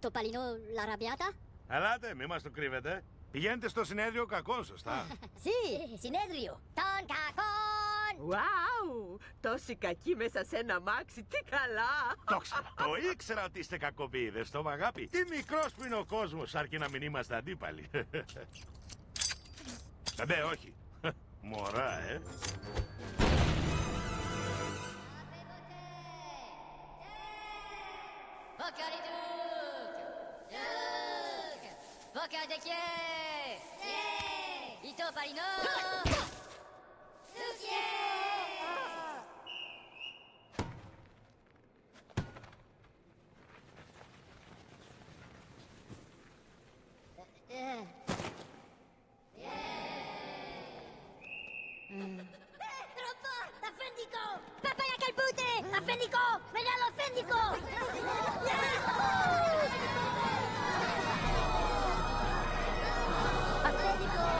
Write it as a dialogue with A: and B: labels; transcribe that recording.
A: Το παλινό λαραμπιάτα.
B: Ελάτε, μη μας το κρύβετε. Πηγαίνετε στο συνέδριο κακών, σωστά?
A: Συνέδριο των κακών.
C: Wow! Τόσοι κακοί μέσα σε ένα αμάξι, τι καλά!
B: Το ήξερα, το ήξερα ότι είστε κακοποιίδες, το αγάπη. Τι μικρός που είναι ο κόσμος, αρκεί να μην είμαστε αντίπαλοι. Ναι, όχι. Μωρά,
A: Τροπό, αφεντικό. Παπάγια καλπούτε, αφεντικό, μεγάλο αφεντικό.